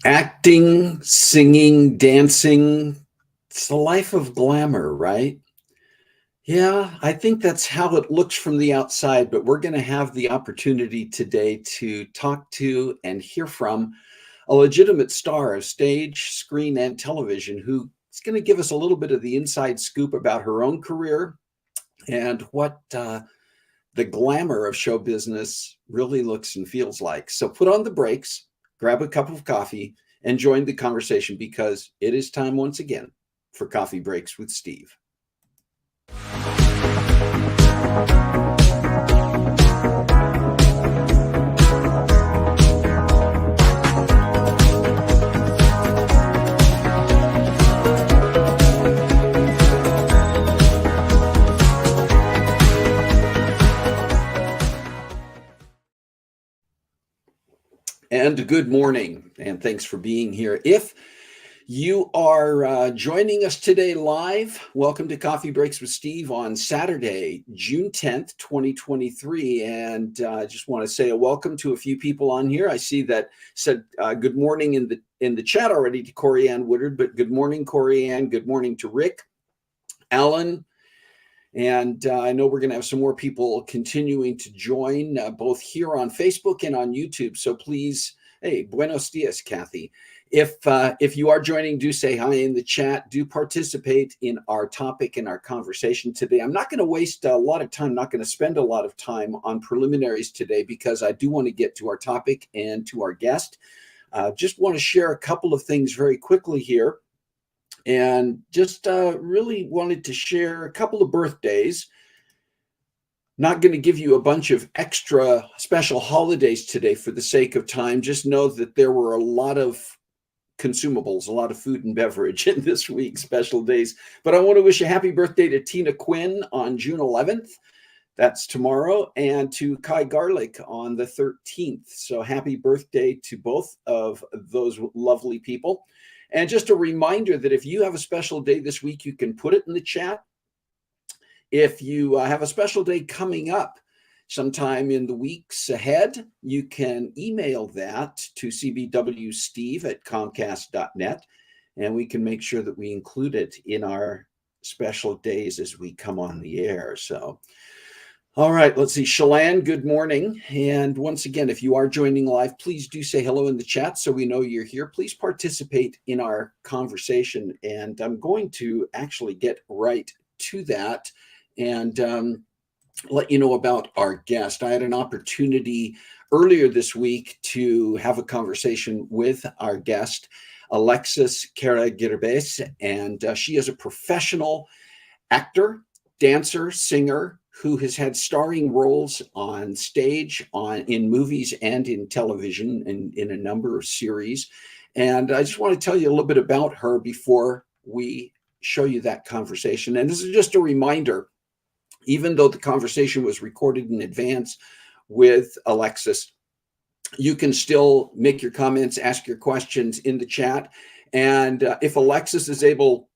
Acting, singing, dancing, it's the life of glamour, right? Yeah, I think that's how it looks from the outside, but we're going to have the opportunity today to talk to and hear from a legitimate star of stage, screen, and television who is going to give us a little bit of the inside scoop about her own career and what the glamour of show business really looks and feels like. So put on the brakes, grab a cup of coffee, and join the conversation because it is time once again for Coffee Breaks with Steve. And good morning, and thanks for being here. If you are joining us today live, welcome to Coffee Breaks with Steve on Saturday, June 10th, 2023. And I just want to say a welcome to a few people on here. I see that said good morning in the chat already to Corey Ann Woodard, but good morning, Corey Ann. Good morning to Rick, Alan. And I know we're going to have some more people continuing to join both here on Facebook and on YouTube. So please, hey, buenos dias, Kathy. If you are joining, do say hi in the chat. Do participate in our topic and our conversation today. I'm not going to waste a lot of time, not going to spend a lot of time on preliminaries today because I do want to get to our topic and to our guest. Just want to share a couple of things very quickly here, and just really wanted to share a couple of birthdays. Not going to give you a bunch of extra special holidays today for the sake of time. Just know that there were a lot of consumables, a lot of food and beverage in this week's special days. But I want to wish a happy birthday to Tina Quinn on June 11th. That's tomorrow, and to Kai Garlic on the 13th. So happy birthday to both of those lovely people. And just a reminder that if you have a special day this week, you can put it in the chat. If you have a special day coming up sometime in the weeks ahead, you can email that to cbwsteve@comcast.net, and we can make sure that we include it in our special days as we come on the air. So, all right, let's see. Shalane, good morning. And once again, if you are joining live, please do say hello in the chat so we know you're here. Please participate in our conversation. And I'm going to actually get right to that and let you know about our guest. I had an opportunity earlier this week to have a conversation with our guest, Alexis Carra Girbés, and she is a professional actor, dancer, singer who has had starring roles on stage, in movies and in television, and in a number of series. And I just want to tell you a little bit about her before we show you that conversation. And this is just a reminder, even though the conversation was recorded in advance with Alexis, you can still make your comments, ask your questions in the chat. And if Alexis is able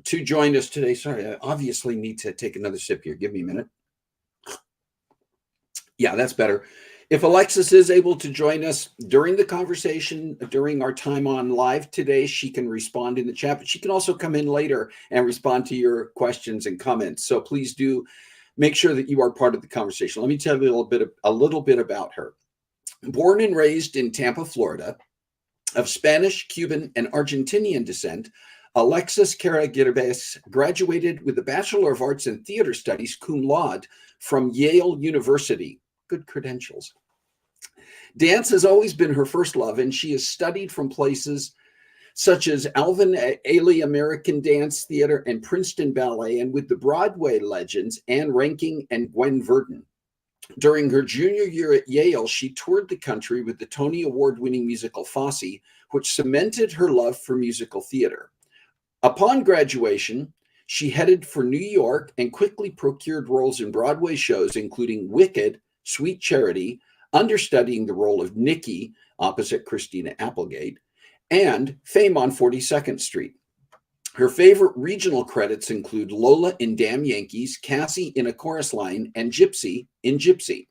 to join us today, sorry, I obviously need to take another sip here. Give me a minute. Yeah, that's better. If Alexis is able to join us during the conversation, during our time on live today, she can respond in the chat, but she can also come in later and respond to your questions and comments. So please do make sure that you are part of the conversation. Let me tell you a little bit about her. Born and raised in Tampa, Florida, of Spanish, Cuban, and Argentinian descent, Alexis Carra Girbés graduated with a Bachelor of Arts in Theater Studies, cum laude, from Yale University. Good credentials. Dance has always been her first love, and she has studied from places such as Alvin Ailey American Dance Theater and Princeton Ballet, and with the Broadway legends Anne Rankin and Gwen Verdon. During her junior year at Yale, she toured the country with the Tony Award-winning musical Fosse, which cemented her love for musical theater. Upon graduation, she headed for New York and quickly procured roles in Broadway shows, including Wicked, Sweet Charity, understudying the role of Nikki opposite Christina Applegate, and Fame on 42nd Street. Her favorite regional credits include Lola in Damn Yankees, Cassie in A Chorus Line, and Gypsy in Gypsy.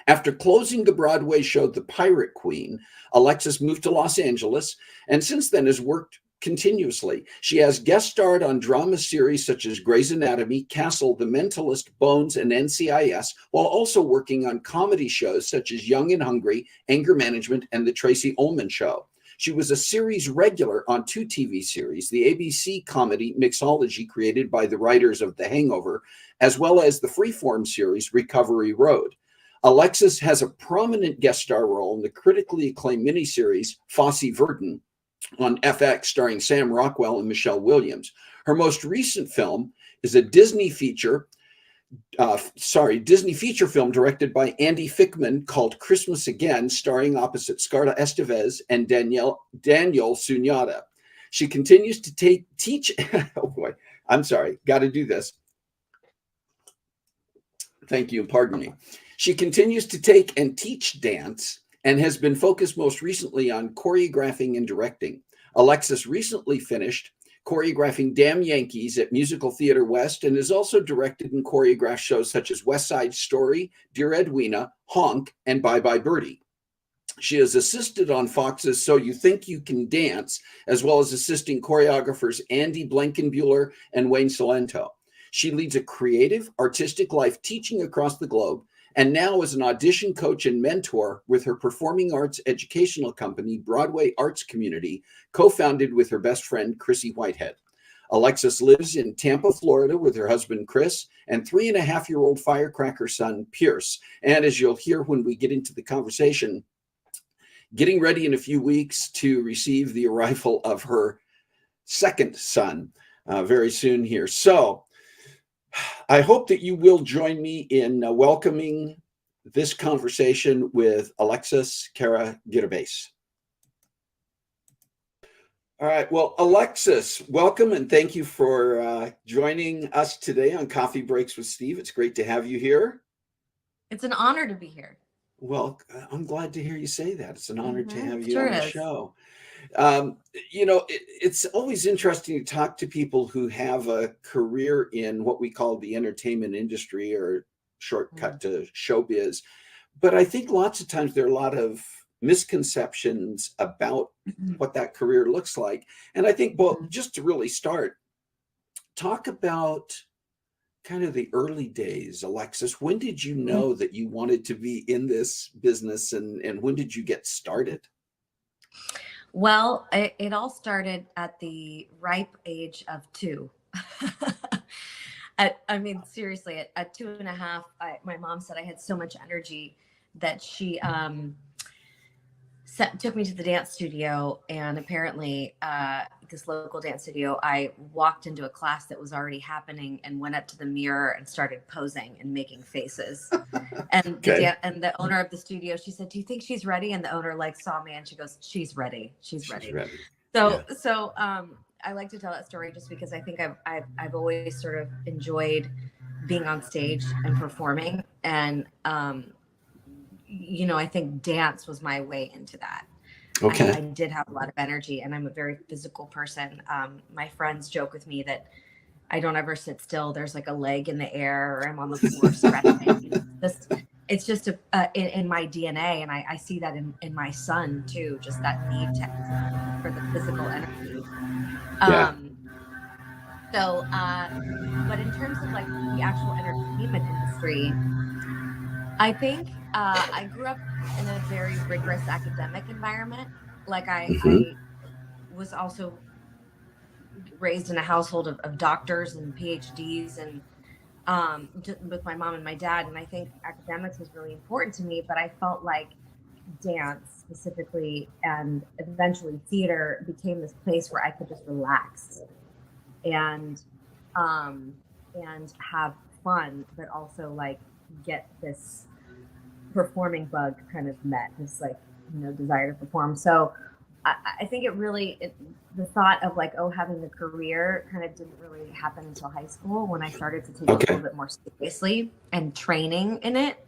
After closing the Broadway show The Pirate Queen, Alexis moved to Los Angeles, and since then has worked continuously. She has guest starred on drama series such as Grey's Anatomy, Castle, The Mentalist, Bones, and NCIS, while also working on comedy shows such as Young and Hungry, Anger Management, and The Tracy Ullman Show. She was a series regular on two TV series, the ABC comedy Mixology, created by the writers of The Hangover, as well as the freeform series Recovery Road. Alexis has a prominent guest star role in the critically acclaimed miniseries Fosse Verdon on FX, starring Sam Rockwell and Michelle Williams. Her most recent film is a Disney feature film directed by Andy Fickman called Christmas Again, starring opposite Scarlett Estevez and Daniel Sunyata. She continues to teach. Oh boy, I'm sorry, got to do this. Thank you, pardon me. She continues to take and teach dance and has been focused most recently on choreographing and directing. Alexis recently finished choreographing Damn Yankees at Musical Theater West, and has also directed and choreographed shows such as West Side Story, Dear Edwina, Honk, and Bye Bye Birdie. She has assisted on Fox's So You Think You Can Dance, as well as assisting choreographers Andy Blankenbuehler and Wayne Cilento. She leads a creative, artistic life teaching across the globe, and now is an audition coach and mentor with her performing arts educational company, Broadway Arts Community, co-founded with her best friend, Chrissy Whitehead. Alexis lives in Tampa, Florida with her husband, Chris, and 3.5-year-old firecracker son, Pierce. And as you'll hear when we get into the conversation, getting ready in a few weeks to receive the arrival of her second son very soon here. So I hope that you will join me in welcoming this conversation with Alexis Carra Girbés. All right. Well, Alexis, welcome and thank you for joining us today on Coffee Breaks with Steve. It's great to have you here. It's an honor to be here. Well, I'm glad to hear you say that. It's an honor to have you Sure on the is. show. It's always interesting to talk to people who have a career in what we call the entertainment industry, or shortcut to showbiz. But I think lots of times there are a lot of misconceptions about what that career looks like. And I think, well, just to really start, talk about kind of the early days, Alexis. When did you know that you wanted to be in this business, and when did you get started? Well, it all started at the ripe age of 2. Seriously, at 2.5, my mom said I had so much energy that she took me to the dance studio, and apparently this local dance studio, I walked into a class that was already happening and went up to the mirror and started posing and making faces. And and the owner of the studio, she said, "Do you think she's ready?" And the owner saw me and she goes, "She's ready. She's ready." So I like to tell that story just because I think I've always sort of enjoyed being on stage and performing, and I think dance was my way into that. Okay. I did have a lot of energy, and I'm a very physical person. My friends joke with me that I don't ever sit still. There's like a leg in the air, or I'm on the floor stretching. It's just in my DNA, and I see that in my son too. Just that need for the physical energy. But in terms of like the actual entertainment industry, I think I grew up in a very rigorous academic environment. Like I was also raised in a household of doctors and PhDs, and with my mom and my dad. And I think academics was really important to me, but I felt like dance specifically, and eventually theater, became this place where I could just relax and have fun, but also like get this performing bug kind of met, this desire to perform. So I think the thought of having a career kind of didn't really happen until high school, when I started to take it a little bit more seriously and training in it.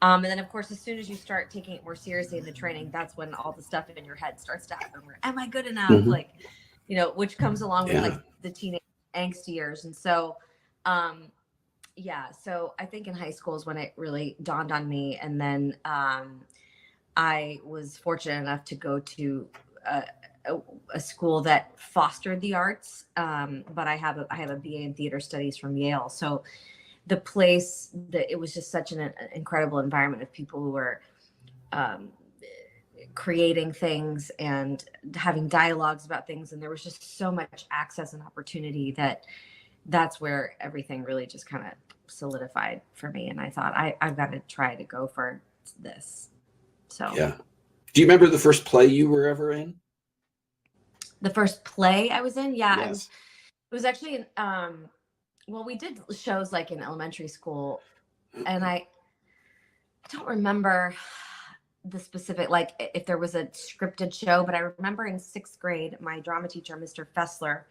And then of course, as soon as you start taking it more seriously in the training, that's when all the stuff in your head starts to happen. Where, am I good enough? Which comes along with the teenage angst years. And so, so I think in high school is when it really dawned on me. And then I was fortunate enough to go to a school that fostered the arts, but I have a BA in theater studies from Yale. So the place, it was just such an incredible environment of people who were creating things and having dialogues about things, and there was just so much access and opportunity that's where everything really just kind of solidified for me. And I thought, I've got to try to go for this. So do you remember the first play you were ever in? The first play I was in? Yes. It was actually we did shows like in elementary school, and I don't remember the specific, if there was a scripted show, but I remember in 6th grade, my drama teacher, Mr. Fessler,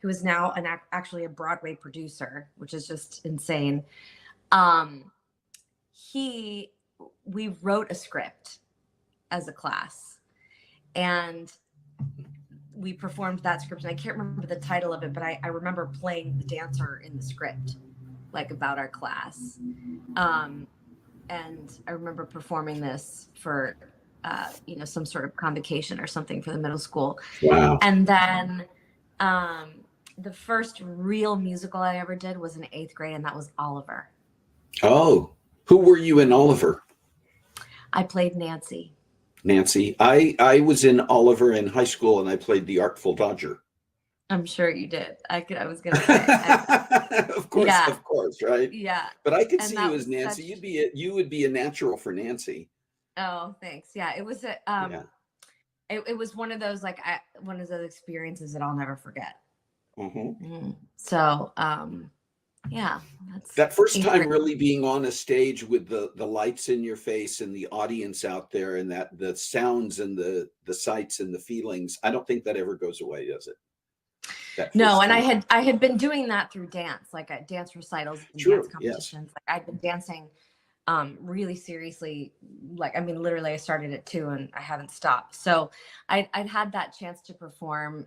who is now actually a Broadway producer, which is just insane. We wrote a script as a class, and we performed that script, and I can't remember the title of it, but I remember playing the dancer in the script, about our class. And I remember performing this for, some sort of convocation or something for the middle school. Wow. And then the first real musical I ever did was in 8th grade, and that was Oliver. Oh, who were you in Oliver? I played Nancy. Nancy. I was in Oliver in high school, and I played the Artful Dodger. I'm sure you did. I was going to say. Of course, right? Yeah. But I could see you as Nancy. You would be a natural for Nancy. Oh, thanks. Yeah, it was a Yeah. it was one of those like one of those experiences that I'll never forget. Hmm. So yeah, that's That first eighth time grade. really being on a stage with the lights in your face and the audience out there and that the sounds and the sights and the feelings, I don't think that ever goes away, does it? That No, first and time. I had been doing that through dance, like at dance recitals and dance Sure. Yes. competitions. Like I'd been dancing really seriously. Like I mean, literally, I started at 2 and I haven't stopped. So I'd had that chance to perform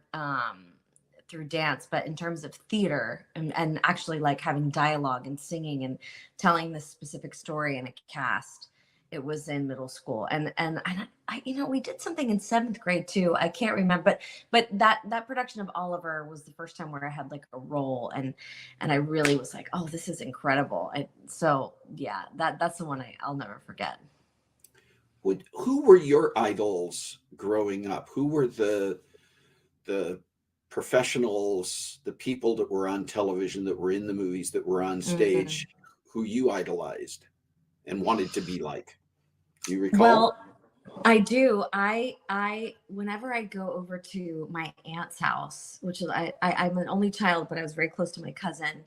through dance, but in terms of theater and actually like having dialogue and singing and telling this specific story in a cast, it was in middle school. And I you know, we did something in 7th grade too. I can't remember, but that production of Oliver was the first time where I had like a role, and I really was like, oh, this is incredible. So yeah, that's the one I'll never forget. Who were your idols growing up? Who were the professionals, the people that were on television, that were in the movies, that were on Mm. stage, who you idolized and wanted to be like? Do you recall? Well, I do. I whenever I go over to my aunt's house, which is I'm an only child, but I was very close to my cousin,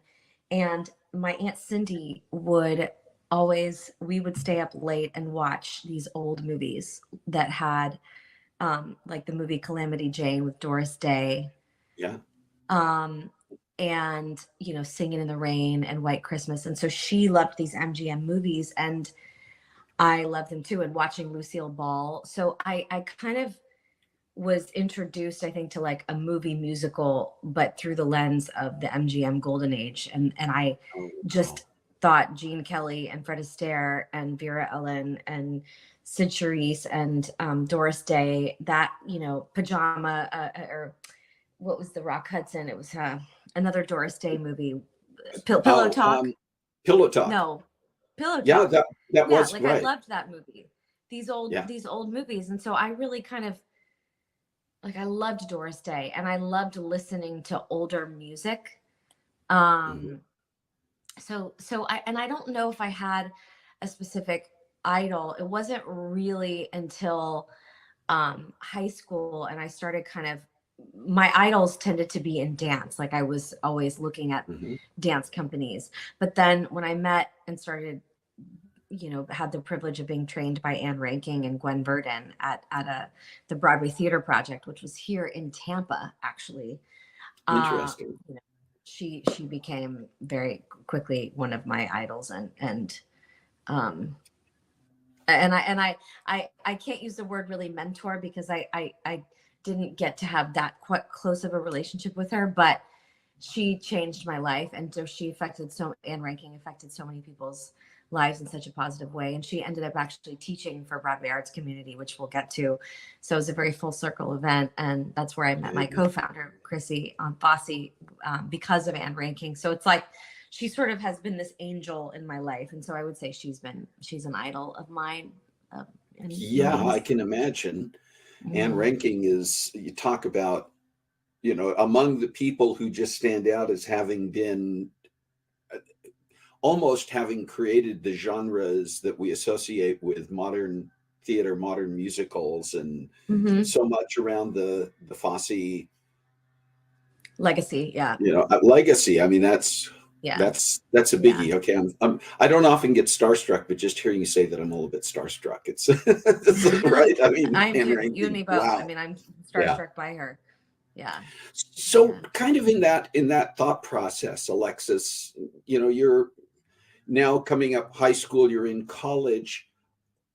and my aunt Cindy would always we would stay up late and watch these old movies that had like the movie Calamity Jane with Doris Day, Yeah. um and you know Singing in the Rain and White Christmas, and so she loved these MGM movies and I love them too, and watching Lucille Ball. So I kind of was introduced, I think, to like a movie musical, but through the lens of the MGM Golden Age. And I Oh, wow. just thought Gene Kelly and Fred Astaire and Vera Ellen and Sid Charisse and Doris Day, that, you know, Pajama, or what was the Rock Hudson? It was another Doris Day movie, Pillow Oh, Talk. Pillow Talk. No, Pillow Yeah, Talk. that Yeah, was like I right. loved that movie. Yeah. These old movies, and so I really kind of like I loved Doris Day, and I loved listening to older music. Mhm. Um, so I don't know if I had a specific idol. It wasn't really until high school, and I started kind of my idols tended to be in dance. Like I was always looking at Mhm. dance companies, but then when I met and started you know, had the privilege of being trained by Anne Ranking and Gwen Verdon at the Broadway Theater Project, which was here in Tampa, actually. Interesting. You know, she became very quickly one of my idols, um, and I can't use the word really mentor because I didn't get to have that quite close of a relationship with her, but she changed my life, and so she affected so Anne Ranking affected so many people's lives in such a positive way, and she ended up actually teaching for Broadway Arts Community, which we'll get to. So it was a very full circle event, and that's where I met my Yeah. co-founder Chrissy Fossey, because of Anne Ranking. So it's like she sort of has been this angel in my life, and so I would say she's an idol of mine. And Yeah, I can imagine. Anne mm, Ranking is, you talk about, among the people who just stand out as having been almost having created the genres that we associate with modern theater, modern musicals, and mhm. so much around the Fosse, Legacy, yeah, legacy. I mean, that's yeah, that's a yeah. biggie. Okay, I don't often get starstruck, but just hearing you say that, I'm a little bit starstruck. It's right. I mean, I'm Anne you and Ranking. me both. I Wow. mean, I'm Yeah. starstruck by her. Yeah, So yeah. kind of in that thought process, Alexis, you're now coming up high school, you're in college,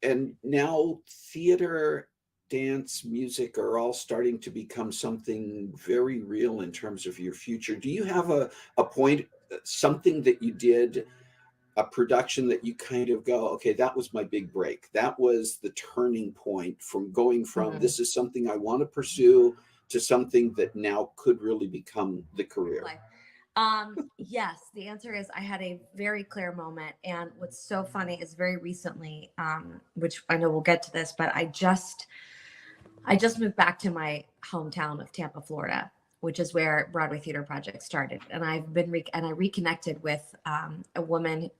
and now theater, dance, music are all starting to become something very real in terms of your future. Do you have a point, something that you did, a production that you kind of go, okay, that was my big break. That was the turning point from going from Mhm. this is something I want to pursue to something that now could really become the career. Life. Yes, the answer is I had a very clear moment, and what's so funny is very recently, which I know we'll get to this, but I just moved back to my hometown of Tampa, Florida, which is where Broadway Theater Project started, and I reconnected with a woman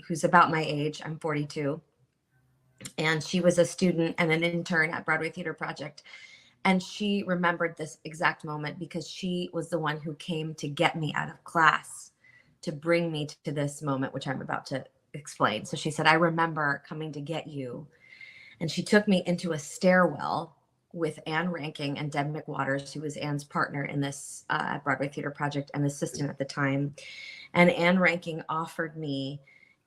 who's about my age. I'm 42, And she was a student and an intern at Broadway Theater Project. And she remembered this exact moment because she was the one who came to get me out of class to bring me to this moment, which I'm about to explain. So she said, I remember coming to get you. And she took me into a stairwell with Anne Ranking and Deb McWaters, who was Anne's partner in this Broadway Theater Project and assistant at the time. And Anne Ranking offered me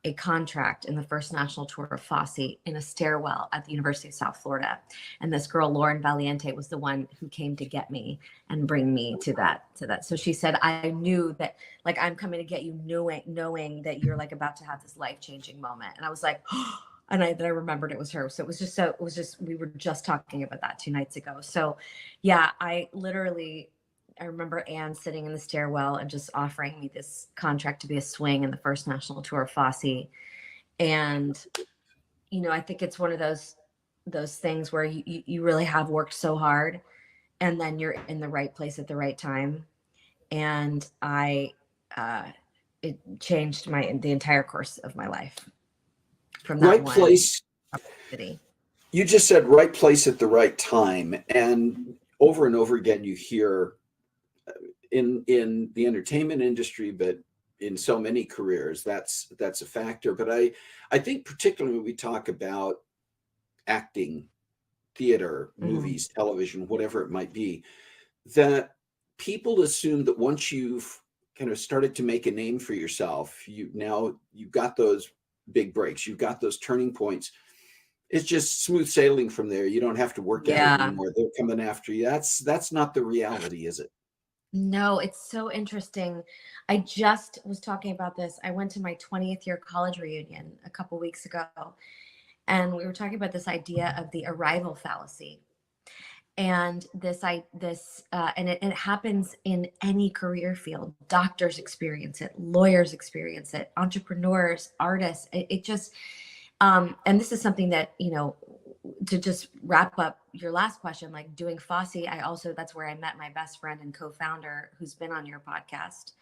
a contract in the first national tour of Fosse in a stairwell at the University of South Florida. And this girl, Lauren Valiente, was the one who came to get me and bring me to that. So she said, I knew that, like, I'm coming to get you, knowing that you're like about to have this life-changing moment. And I was like, oh, and I remembered it was her. So it was just, we were just talking about that 2 nights ago. So yeah, I remember Anne sitting in the stairwell and just offering me this contract to be a swing in the first national tour of Fosse. And, you know, I think it's one of those things where you really have worked so hard and then you're in the right place at the right time. And it changed the entire course of my life from that Right one place. city. You just said right place at the right time. And over again, you hear in the entertainment industry, but in so many careers, that's a factor. But I think particularly when we talk about acting, theater, movies, television, whatever it might be, that people assume that once you've kind of started to make a name for yourself, you've got those big breaks, you've got those turning points. It's just smooth sailing from there. You don't have to work at it anymore. They're coming after you. That's not the reality, is it? No, it's so interesting. I just was talking about this. I went to my 20th year college reunion a couple weeks ago, and we were talking about this idea of the arrival fallacy. And it happens in any career field. Doctors experience it, lawyers experience it, entrepreneurs, artists. It just, and this is something that, you know, to just wrap up your last question, like doing Fosse, that's where I met my best friend and co-founder, who's been on your podcast,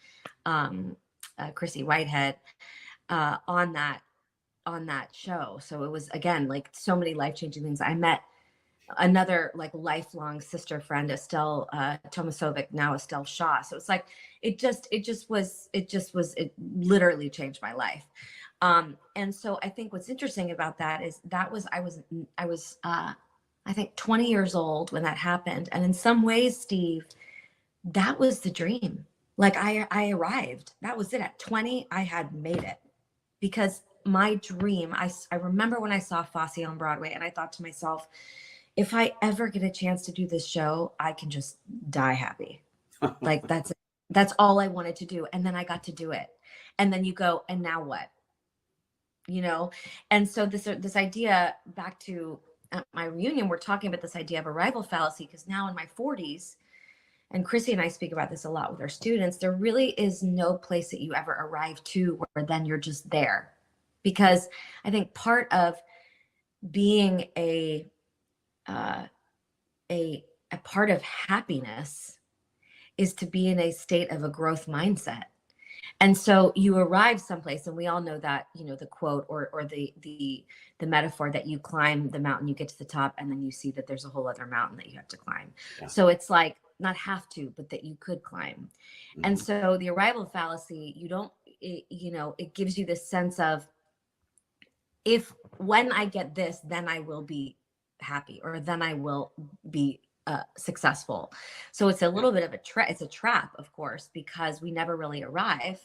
Chrissy Whitehead, on that show. So it was, again, like so many life-changing things. I met another like lifelong sister friend, Estelle Tomasovic, now Estelle Shaw. So it's like, it literally changed my life. And so I think what's interesting about that is I was I think 20 years old when that happened. And in some ways, Steve, that was the dream. Like I arrived, that was it. At 20, I had made it, because my dream, I remember when I saw Fosse on Broadway and I thought to myself, if I ever get a chance to do this show, I can just die happy. Like that's all I wanted to do. And then I got to do it. And then you go, and now what? You know? And so this idea, back to my reunion, we're talking about this idea of arrival fallacy, because now in my 40s, and Chrissy and I speak about this a lot with our students, there really is no place that you ever arrive to where then you're just there. Because I think part of being a part of happiness is to be in a state of a growth mindset. And so you arrive someplace, and we all know that, you know, the quote or the metaphor that you climb the mountain, you get to the top, and then you see that there's a whole other mountain that you have to climb. Yeah. So it's like, not have to, but that you could climb. Mm-hmm. And so the arrival fallacy, it gives you this sense of, when I get this, then I will be happy, or then I will be successful. So it's a little bit of it's a trap, of course, because we never really arrive.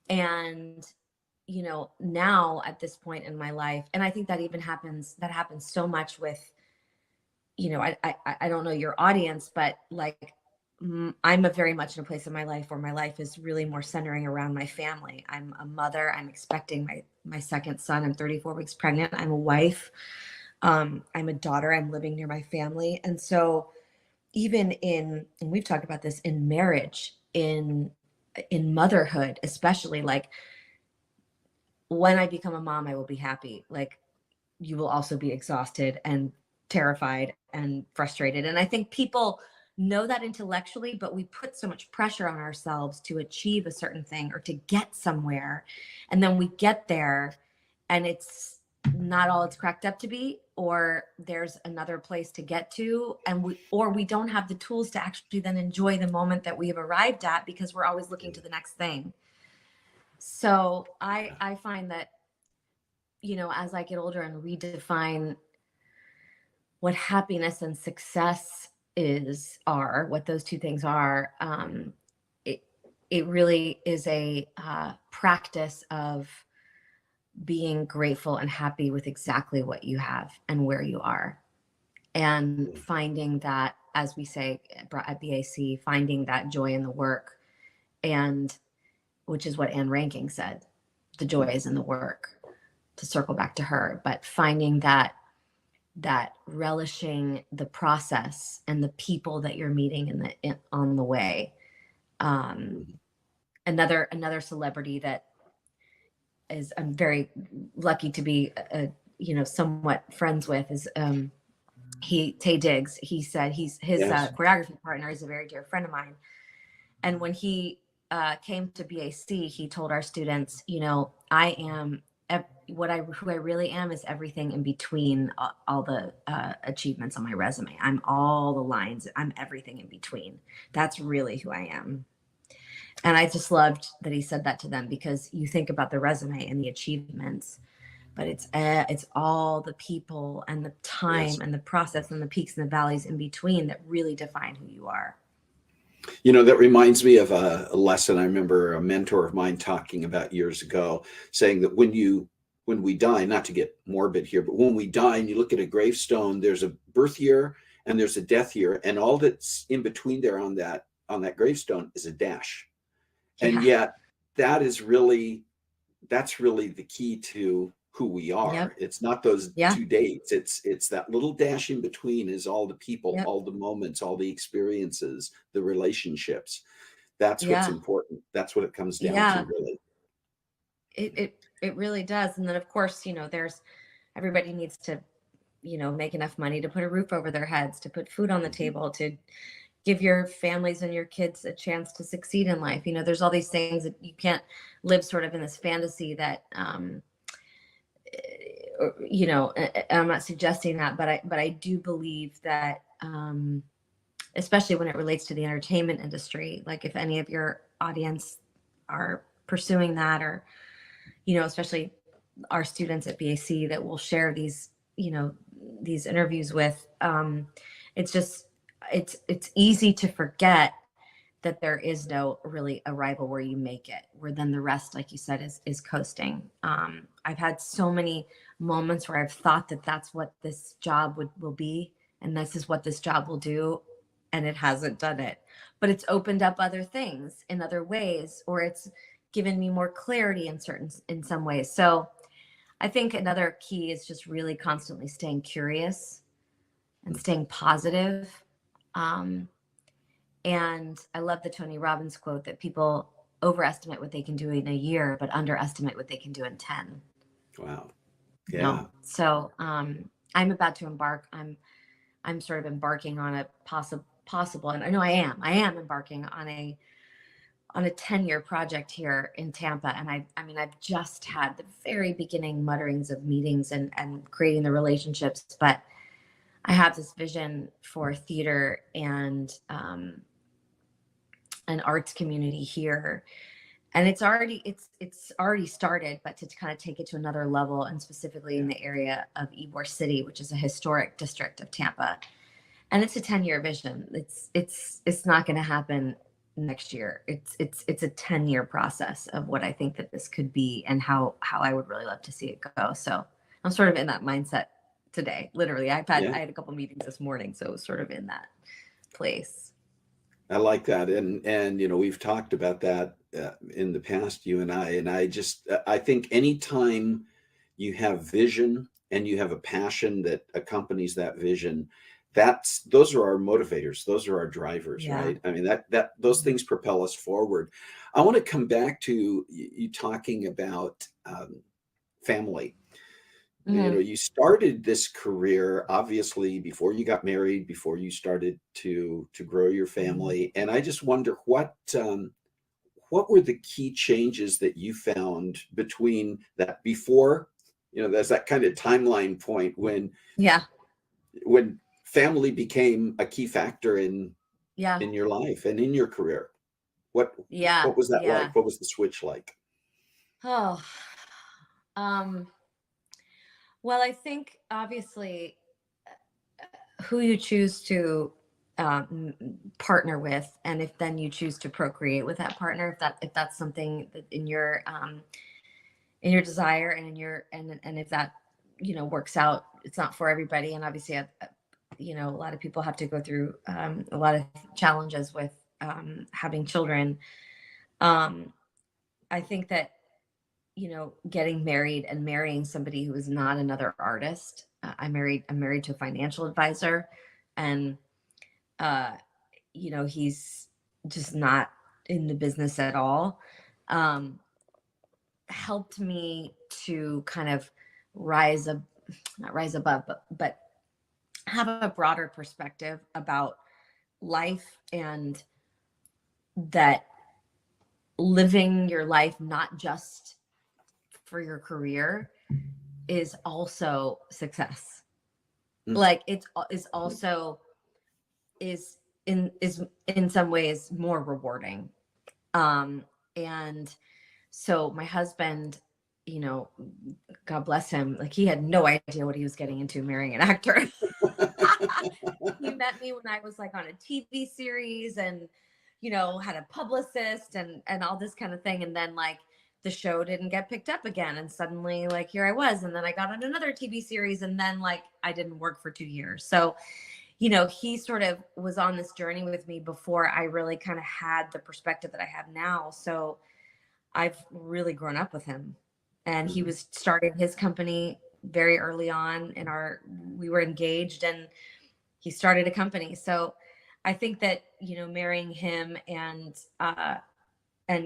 And, you know, now at this point in my life, and I think that happens so much with, you know, I don't know your audience, but like, I'm very much in a place in my life where my life is really more centering around my family. I'm a mother. I'm expecting my second son. I'm 34 weeks pregnant. I'm a wife. I'm a daughter. I'm living near my family. And so even and we've talked about this, in marriage, in motherhood, especially, like, when I become a mom, I will be happy. Like, you will also be exhausted and terrified and frustrated. And I think people know that intellectually, but we put so much pressure on ourselves to achieve a certain thing or to get somewhere. And then we get there and it's not all it's cracked up to be, or there's another place to get to, and we don't have the tools to actually then enjoy the moment that we have arrived at because we're always looking to the next thing. So I find that, as I get older and redefine what happiness and success are, what those two things are, it really is a practice of being grateful and happy with exactly what you have and where you are, and finding that, as we say at BAC, finding that joy in the work, and which is what Anne Ranking said, the joy is in the work, to circle back to her, but finding that relishing the process and the people that you're meeting on the way. Another celebrity that I'm very lucky to be somewhat friends with is Taye Diggs. He said his choreography partner is a very dear friend of mine, and when he came to BAC, he told our students, I am who I really am is everything in between all the achievements on my resume. I'm all the lines. I'm everything in between. That's really who I am. And I just loved that he said that to them, because you think about the resume and the achievements, but it's all the people and the time and the process and the peaks and the valleys in between that really define who you are. That reminds me of a lesson I remember a mentor of mine talking about years ago, saying that when we die, not to get morbid here, but when we die and you look at a gravestone, there's a birth year and there's a death year, and all that's in between there on that gravestone is a dash. And yet that's really the key to who we are. Yep. It's not those two dates. It's that little dash in between is all the people, all the moments, all the experiences, the relationships. That's what's important. That's what it comes down to, really. It really does. And then, of course, everybody needs to, make enough money to put a roof over their heads, to put food on the table, to give your families and your kids a chance to succeed in life. There's all these things that you can't live sort of in this fantasy that, I'm not suggesting that, but I do believe that, especially when it relates to the entertainment industry, like if any of your audience are pursuing that, or, especially our students at BAC that will share these interviews with, it's easy to forget that there is no really arrival where you make it, where then the rest, like you said, is coasting. I've had so many moments where I've thought that that's what this job will be, and this is what this job will do, and it hasn't done it. But it's opened up other things in other ways, or it's given me more clarity in some ways. So I think another key is just really constantly staying curious and staying positive. And I love the Tony Robbins quote that people overestimate what they can do in a year, but underestimate what they can do in 10. Wow. Yeah. So I'm about to embark. I'm sort of embarking on a possible, and I know I am embarking on a 10-year project here in Tampa. And I've just had the very beginning mutterings of meetings and creating the relationships, but I have this vision for theater and an arts community here, and it's already started, but to kind of take it to another level, and specifically in the area of Ybor City, which is a historic district of Tampa, and it's a 10-year vision. It's not going to happen next year. It's a 10-year process of what I think that this could be, and how I would really love to see it go. So I'm sort of in that mindset today. Literally, I had a couple meetings this morning, so it was sort of in that place. I like that, and we've talked about that in the past, you and I think anytime you have vision and you have a passion that accompanies that vision, those are our motivators, those are our drivers, right? I mean, that those things propel us forward. I want to come back to you talking about family. Mm-hmm. You started this career obviously before you got married, before you started to grow your family, and I just wonder what were the key changes that you found between that before there's that kind of timeline point Yeah. when family became a key factor in Yeah. your life and in your career. What Yeah. was that Yeah. like? What was the switch like? Oh, well, I think obviously who you choose to partner with, and if then you choose to procreate with that partner, if that's something that in your desire and in your and if that works out, it's not for everybody, and obviously a lot of people have to go through a lot of challenges with having children. I think that getting married and marrying somebody who is not another artist. I'm married to a financial advisor, and he's just not in the business at all. Helped me to kind of not rise above, but have a broader perspective about life, and that living your life not just for your career is also success. Like it's is also is in some ways more rewarding. And so my husband, God bless him, like he had no idea what he was getting into marrying an actor. He met me when I was like on a TV series and had a publicist and all this kind of thing, and then like the show didn't get picked up again, and suddenly like here I was, and then I got on another TV series, and then like I didn't work for 2 years. So he sort of was on this journey with me before I really kind of had the perspective that I have now. So I've really grown up with him, and he was starting his company very early on we were engaged, and he started a company. So I think that, marrying him and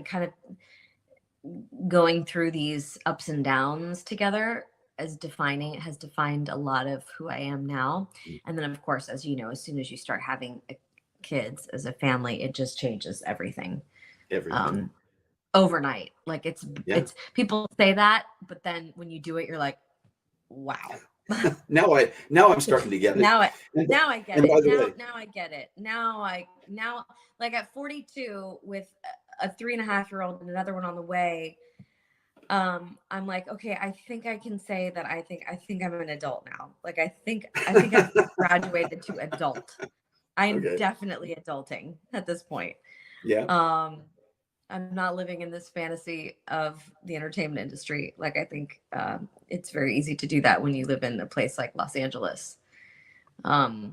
kind of going through these ups and downs together has defined a lot of who I am now. And then of course, as you know, as soon as you start having kids as a family, it just changes everything. Overnight. Like it's people say that, but then when you do it, you're like, wow. Now I'm starting to get it. Now I get it. Now I get it. Now like at 42 with a 3.5-year-old and another one on the way, I'm like, okay, I think I can say that I think I'm an adult now. Like I think I've graduated to adult. I am definitely adulting at this point. Yeah. I'm not living in this fantasy of the entertainment industry. Like I think it's very easy to do that when you live in a place like Los Angeles, because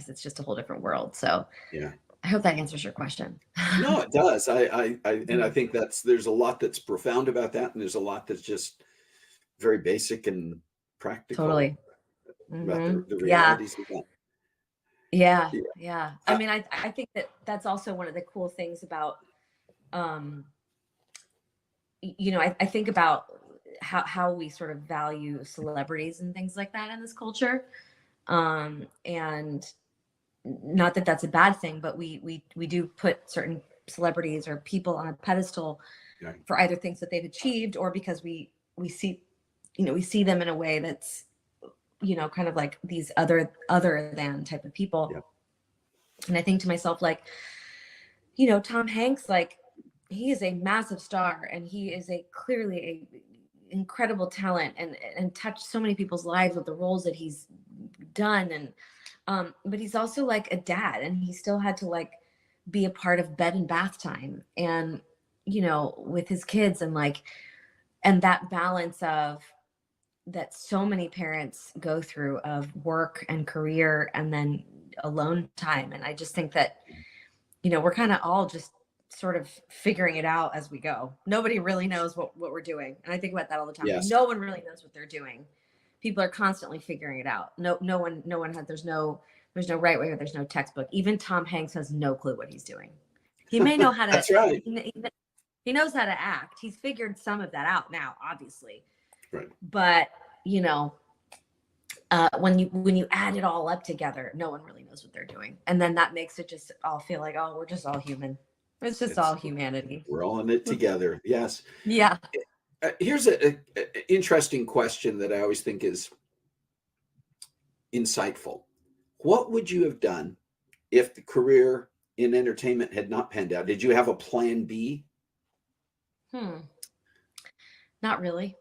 it's just a whole different world. So yeah, I hope that answers your question. No, it does. I think there's a lot that's profound about that, and there's a lot that's just very basic and practical. Totally. About the realities of that. Yeah. I mean, I think that's also one of the cool things about, I think about how we sort of value celebrities and things like that in this culture. And not that that's a bad thing, but we do put certain celebrities or people on a pedestal for either things that they've achieved, or because we see them in a way that's, kind of like these other than type of people. Yeah. And I think to myself, like, Tom Hanks, like he is a massive star, and he is clearly a incredible talent, and touched so many people's lives with the roles that he's done. And but he's also like a dad, and he still had to like be a part of bed and bath time, and with his kids, and like, and that balance of that so many parents go through of work and career and then alone time. And I just think that, we're kind of all just sort of figuring it out as we go. Nobody really knows what we're doing. And I think about that all the time. Yes. No one really knows what they're doing. People are constantly figuring it out. No one has, there's no right way, or there's no textbook. Even Tom Hanks has no clue what he's doing. He may know how to, That's right. He knows how to act. He's figured some of that out now, obviously. Right. But when you add it all up together, no one really knows what they're doing, and then that makes it just all feel like, oh, we're just all human. It's all humanity. We're all in it together. Yes. Yeah. Here's a interesting question that I always think is insightful. What would you have done if the career in entertainment had not panned out? Did you have a plan B? Hmm. Not really.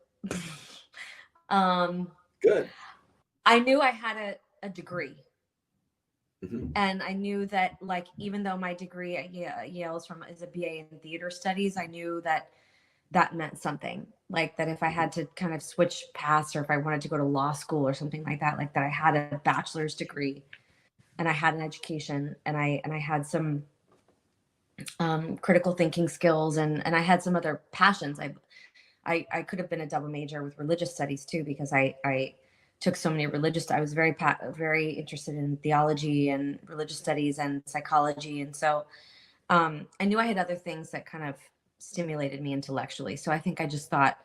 um, Good. I knew I had a degree. Hmm. And I knew that, like, even though my degree at Yale is a BA in theater studies, I knew that that meant something. Like that if I had to kind of switch paths, or if I wanted to go to law school or something like that I had a bachelor's degree and I had an education, and I had some critical thinking skills, and I had some other passions. I could have been a double major with religious studies too, because I took so many religious. I was very interested in theology and religious studies and psychology, and so I knew I had other things that kind of stimulated me intellectually. So I think I just thought,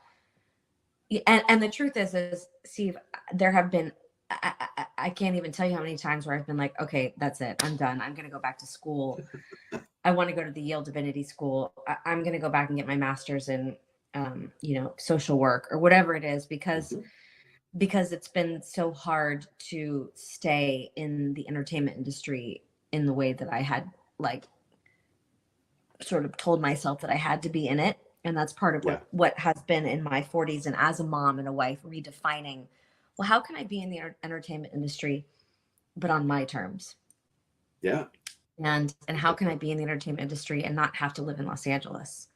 and the truth is Steve, there have been. I can't even tell you how many times where I've been like, okay, that's it. I'm done. I'm going to go back to school. I want to go to the Yale Divinity School. I'm going to go back and get my master's in, social work or whatever it is, because Hmm. it's been so hard to stay in the entertainment industry in the way that I had, like, sort of told myself that I had to be in it. And that's part of Yeah. what has been in my 40s and as a mom and a wife redefining, well, how can I be in the entertainment industry but on my terms? Yeah. And how can I be in the entertainment industry and not have to live in Los Angeles?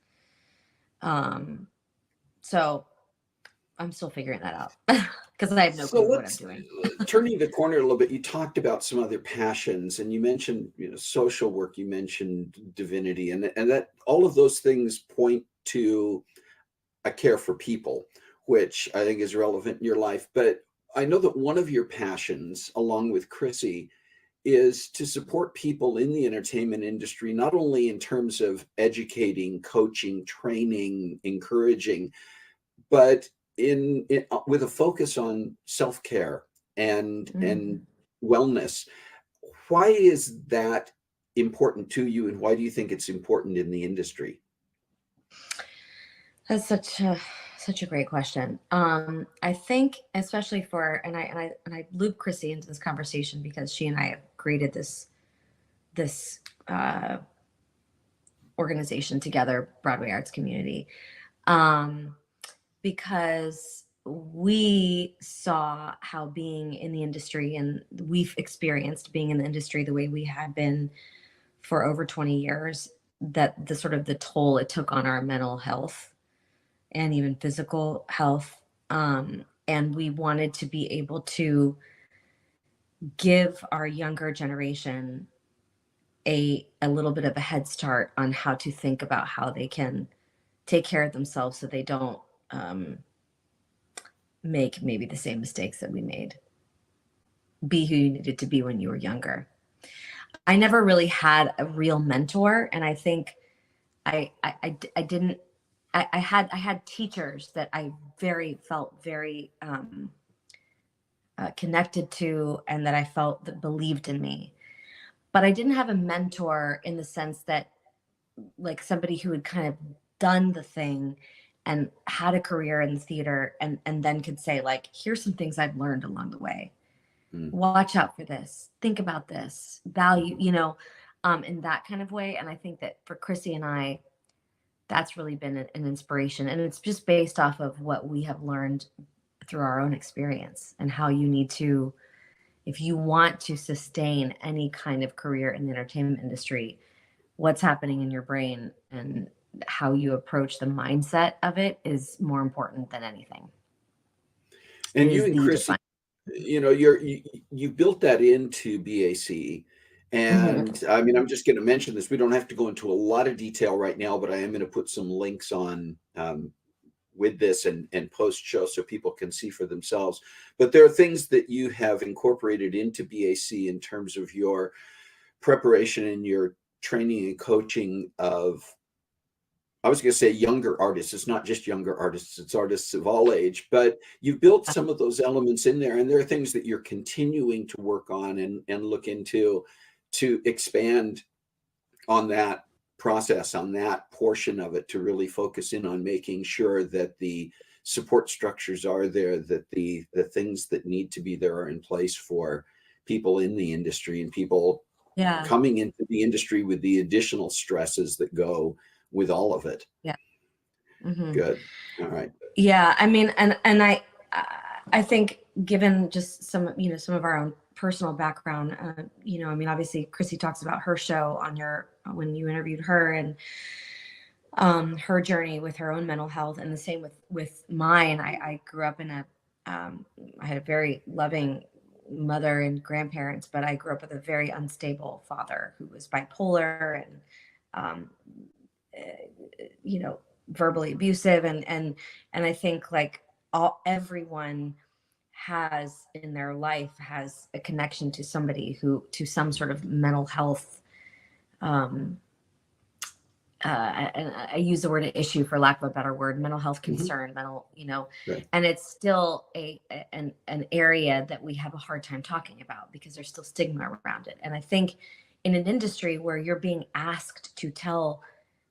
So I'm still figuring that out because I have no So clue what I'm let's doing. turning the corner a little bit. You talked about some other passions, and you mentioned, social work. You mentioned divinity, and that all of those things point to a care for people, which I think is relevant in your life. But I know that one of your passions, along with Chrissy, is to support people in the entertainment industry, not only in terms of educating, coaching, training, encouraging, but with a focus on self-care and Mm. wellness. Why is that important to you, and why do you think it's important in the industry? That's such a great question. I think especially for, and I loop Chrissy into this conversation because she and I have created this uh, organization together, Broadway Arts Community, um, because we saw how being in the industry, and we've experienced being in the industry the way we had been for over 20 years, that the sort of the toll it took on our mental health and even physical health. And we wanted to be able to give our younger generation a little bit of a head start on how to think about how they can take care of themselves so they don't um, make maybe the same mistakes that we made. Be who you needed to be when you were younger. I never really had a real mentor, and I think I didn't. I had teachers that I felt very connected to, and that I felt that believed in me. But I didn't have a mentor in the sense that, like, somebody who had kind of done the thing and had a career in the theater, and then could say, like, here's some things I've learned along the way. Mm. Watch out for this. Think about this. Value, in that kind of way. And I think that for Chrissy and I, that's really been an inspiration. And it's just based off of what we have learned through our own experience, and how you need to, if you want to sustain any kind of career in the entertainment industry, what's happening in your brain and how you approach the mindset of it is more important than anything. It And you is and the Chrissy, define. you built that into BAC. Mhm. And I mean, I'm just going to mention this. We don't have to go into a lot of detail right now, but I am going to put some links on with this and post show so people can see for themselves. But there are things that you have incorporated into BAC in terms of your preparation and your training and coaching of, I was going to say, younger artists. It's not just younger artists, it's artists of all age, but you've built some of those elements in there. And there are things that you're continuing to work on and look into to expand on that. process on that portion of it to really focus in on making sure that the support structures are there, that the things that need to be there are in place for people in the industry and people Yeah. coming into the industry with the additional stresses that go with all of it. Yeah. Mm-hmm. Good. All right. Yeah. I mean, and I think given just some of our own personal background, I mean, obviously Chrissy talks about her show on when you interviewed her, and her journey with her own mental health, and the same with mine. I grew up in I had a very loving mother and grandparents, but I grew up with a very unstable father who was bipolar and, verbally abusive. And I think like everyone has in their life has a connection to somebody to some sort of mental health, and I use the word issue for lack of a better word, mental health concern, Right. and it's still an area that we have a hard time talking about because there's still stigma around it. And I think in an industry where you're being asked to tell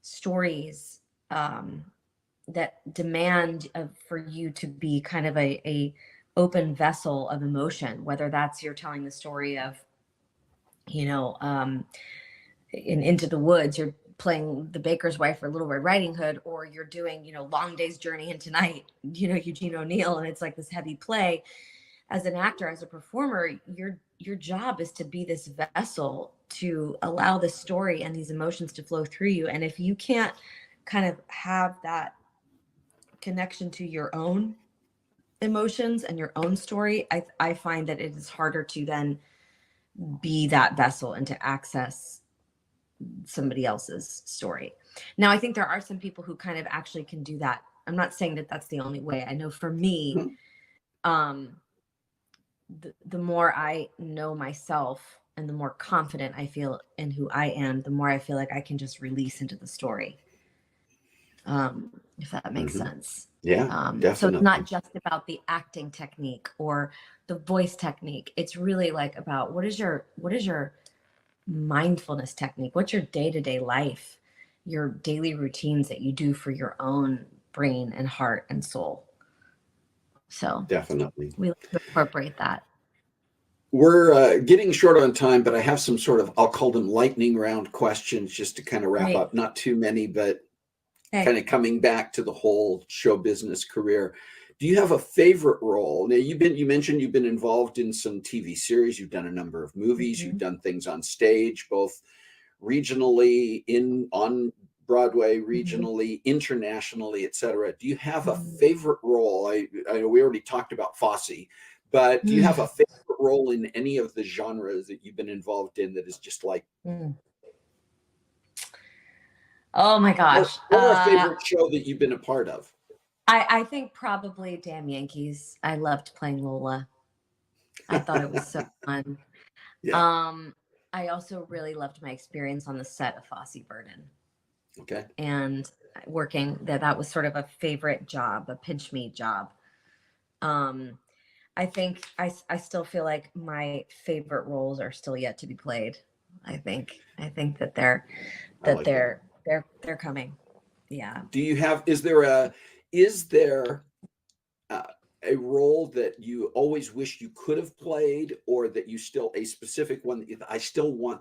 stories that demand for you to be kind of a open vessel of emotion, whether that's you're telling the story of, in Into the Woods, you're playing the baker's wife for Little Red Riding Hood, or you're doing, Long Day's Journey into Night, Eugene O'Neill, and it's like this heavy play. As an actor, as a performer, your job is to be this vessel to allow the story and these emotions to flow through you. And if you can't kind of have that connection to your own emotions and your own story, I find that it is harder to then be that vessel and to access somebody else's story. Now, I think there are some people who kind of actually can do that. I'm not saying that that's the only way. I know for me, the more I know myself and the more confident I feel in who I am, the more I feel like I can just release into the story. If that makes sense. Yeah, definitely. So it's not just about the acting technique or the voice technique. It's really like about what is your mindfulness technique? What's your day-to-day life, your daily routines that you do for your own brain and heart and soul? So definitely, we like to incorporate that. We're getting short on time, but I have some sort of, I'll call them lightning round questions just to kind of wrap up. Not too many, but kind of coming back to the whole show business career. Do you have a favorite role? Now, you mentioned you've been involved in some TV series. You've done a number of movies. You've done things on stage, both regionally, on Broadway, regionally, internationally, etc. Do you have a favorite role? I know we already talked about Fosse, but do you have a favorite role in any of the genres that you've been involved in that is just like, oh my gosh, or a favorite show that you've been a part of? I think probably Damn Yankees. I loved playing Lola. I thought it was so fun. Yeah. I also really loved my experience on the set of Fosse Verdon. Okay. And working that was sort of a favorite job, a pinch me job. I think I still feel like my favorite roles are still yet to be played. I think that they're coming. Yeah. Do you have, is there a role that you always wish you could have played, or that you still, a specific one that I still want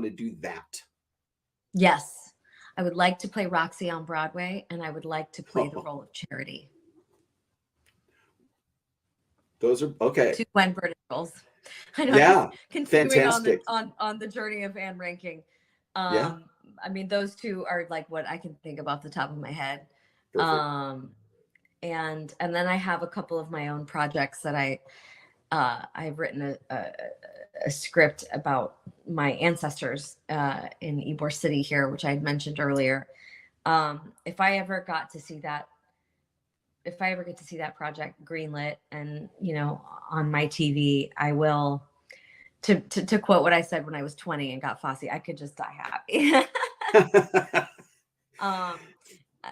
to do that? Yes. I would like to play Roxy on Broadway, and I would like to play the role of Charity. Those are okay. 2 Gwen Verdon roles. I know. Yeah. Fantastic. On the journey of Anne ranking. Yeah. I mean, those two are like what I can think about the top of my head. Perfect. And then I have a couple of my own projects that I've written a script about my ancestors in Ybor City here, which I had mentioned earlier. If I ever get to see that project greenlit and on my TV, I will. To quote what I said when I was 20 and got Fosse, I could just die happy.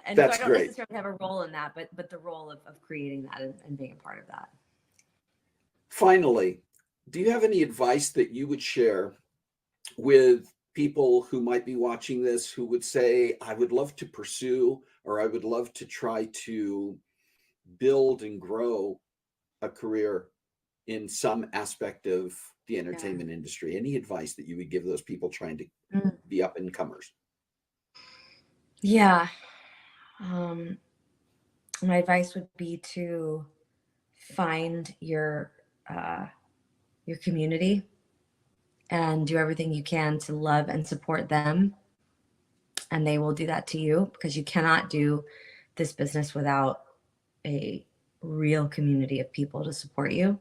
And that's so I don't great. necessarily have a role in that, but the role of creating that and being a part of that. Finally, do you have any advice that you would share with people who might be watching this who would say, I would love to pursue, or I would love to try to build and grow a career in some aspect of the Yeah. entertainment industry? Any advice that you would give those people trying to Mm. be up and comers? Yeah. Um, my advice would be to find your community and do everything you can to love and support them, and they will do that to you, because you cannot do this business without a real community of people to support you.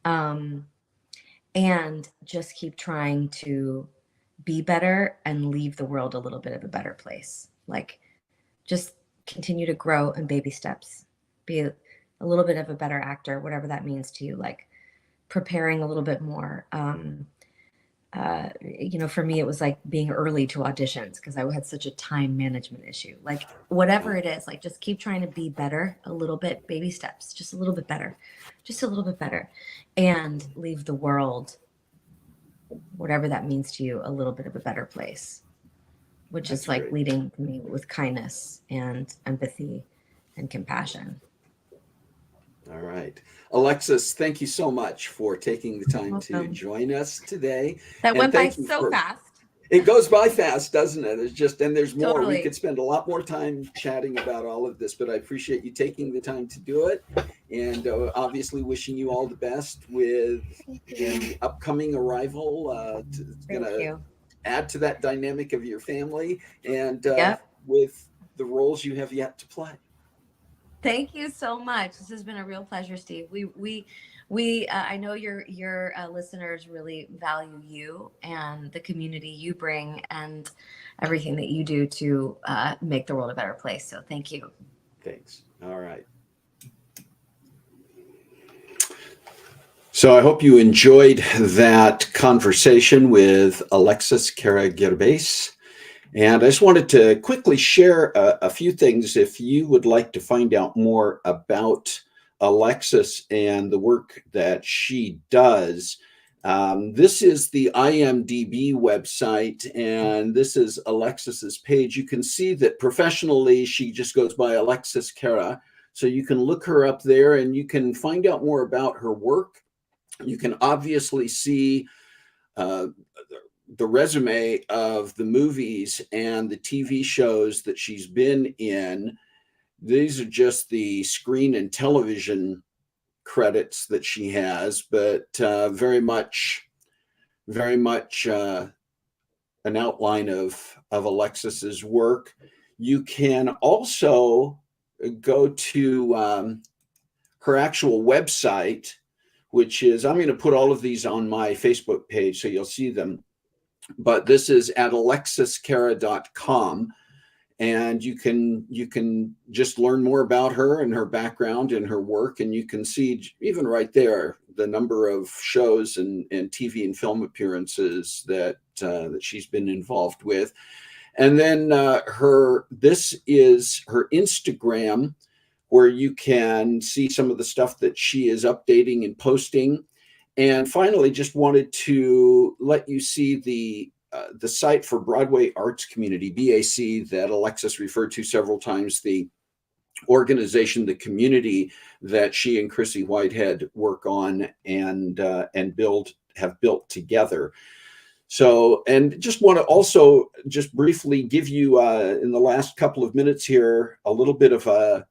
And just keep trying to be better and leave the world a little bit of a better place. Like, just continue to grow in baby steps. Be a little bit of a better actor, whatever that means to you. Like, preparing a little bit more. For me, it was like being early to auditions because I had such a time management issue. Like, whatever it is, like, just keep trying to be better a little bit, baby steps, just a little bit better, just a little bit better, and leave the world, whatever that means to you, a little bit of a better place, which That's is like great. leading me with kindness and empathy and compassion. All right. Alexis, thank you so much for taking the time to Welcome. join us today. That And went by thank you so for, fast. it goes by fast, doesn't it? It's just, and there's more. We could Totally. spend a lot more time chatting about all of this, but I appreciate you taking the time to do it. And obviously wishing you all the best with Thank you. the upcoming arrival. It's going Thank to you. add to that dynamic of your family and Yep. with the roles you have yet to play. Thank you so much. This has been a real pleasure, Steve. We I know your listeners really value you and the community you bring and everything that you do to make the world a better place. So thank you. Thanks. All right. So I hope you enjoyed that conversation with Alexis Carra Girbés. And I just wanted to quickly share a few things if you would like to find out more about Alexis and the work that she does. This is the IMDb website, and this is Alexis's page. You can see that professionally, she just goes by Alexis Carra. So you can look her up there and you can find out more about her work. You can obviously see the resume of the movies and the TV shows that she's been in. These are just the screen and television credits that she has, but very much an outline of Alexis's work. You can also go to her actual website, which is, I'm going to put all of these on my Facebook page so you'll see them. But this is at alexiscarra.com, and you can just learn more about her and her background and her work, and you can see even right there the number of shows and TV and film appearances that she's been involved with. And then this is her Instagram, where you can see some of the stuff that she is updating and posting. And finally, just wanted to let you see the site for Broadway Arts Community, BAC, that Alexis referred to several times, the organization, the community that she and Chrissy Whitehead work on and have built together. So, and just want to also just briefly give you in the last couple of minutes here a little bit of a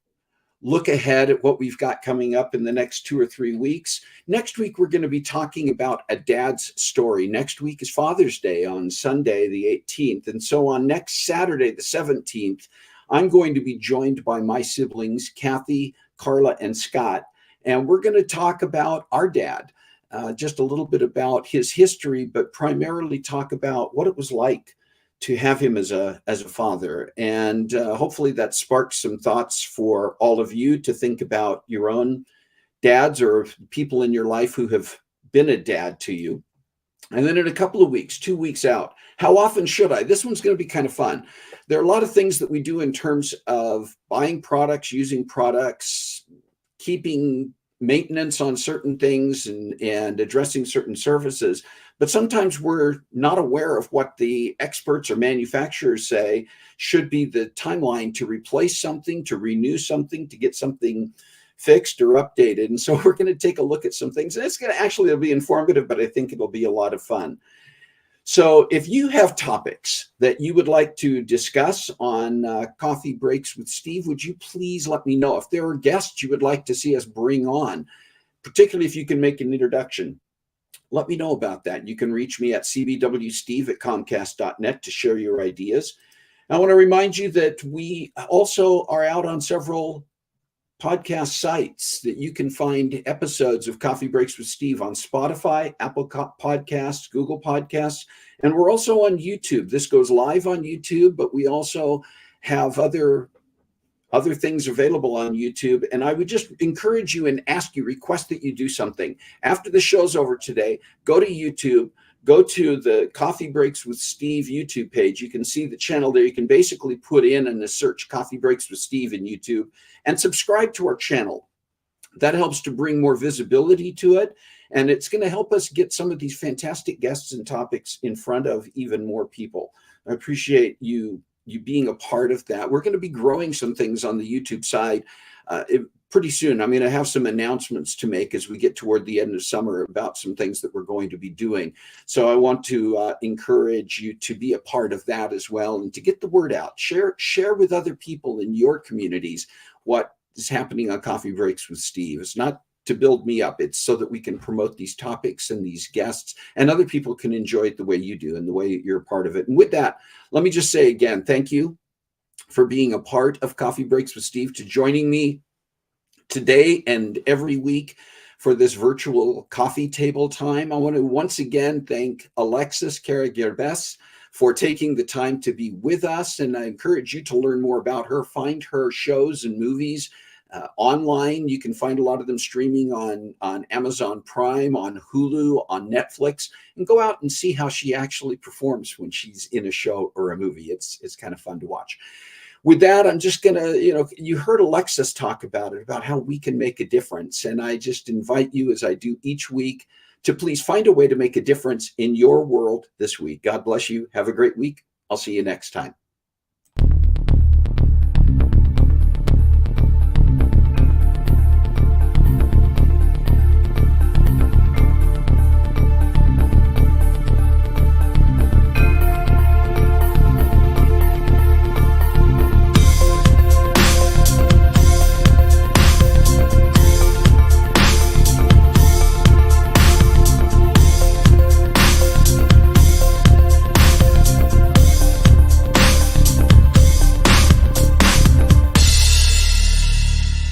look ahead at what we've got coming up in the next 2 or 3 weeks. Next week, we're going to be talking about a dad's story. Next week is Father's Day on Sunday, the 18th. And so on next Saturday, the 17th, I'm going to be joined by my siblings, Kathy, Carla, and Scott. And we're going to talk about our dad, just a little bit about his history, but primarily talk about what it was like to have him as a father. And hopefully that sparks some thoughts for all of you to think about your own dads or people in your life who have been a dad to you. And then in a couple of weeks, 2 weeks out, how often should I? This one's going to be kind of fun. There are a lot of things that we do in terms of buying products, using products, keeping maintenance on certain things and addressing certain services. But sometimes we're not aware of what the experts or manufacturers say should be the timeline to replace something, to renew something, to get something fixed or updated. And so we're going to take a look at some things. And it's going to actually, it'll be informative, but I think it'll be a lot of fun. So if you have topics that you would like to discuss on Coffee Breaks with Steve, would you please let me know? If there are guests you would like to see us bring on, particularly if you can make an introduction, let me know about that. You can reach me at cbwsteve@comcast.net to share your ideas. I want to remind you that we also are out on several podcast sites that you can find episodes of Coffee Breaks with Steve on Spotify, Apple Podcasts, Google Podcasts, and we're also on YouTube. This goes live on YouTube, but we also have other things available on YouTube. And I would just encourage you and ask you, request that you do something. After the show's over today, go to YouTube, go to the Coffee Breaks with Steve YouTube page. You can see the channel there. You can basically put in the search Coffee Breaks with Steve in YouTube and subscribe to our channel. That helps to bring more visibility to it. And it's going to help us get some of these fantastic guests and topics in front of even more people. I appreciate you being a part of that. We're going to be growing some things on the YouTube side pretty soon. I'm going to have some announcements to make as we get toward the end of summer about some things that we're going to be doing. So I want to encourage you to be a part of that as well and to get the word out. Share with other people in your communities what is happening on Coffee Breaks with Steve. It's not to build me up. It's so that we can promote these topics and these guests and other people can enjoy it the way you do and the way you're a part of it. And with that, let me just say again, thank you for being a part of Coffee Breaks with Steve, to joining me today and every week for this virtual coffee table time. I want to once again thank Alexis Carra Girbés for taking the time to be with us. And I encourage you to learn more about her. Find her shows and movies online. You can find a lot of them streaming on Amazon Prime, on Hulu, on Netflix, and go out and see how she actually performs when she's in a show or a movie. It's kind of fun to watch. With that, I'm just going to, you heard Alexis talk about it, about how we can make a difference. And I just invite you, as I do each week, to please find a way to make a difference in your world this week. God bless you. Have a great week. I'll see you next time.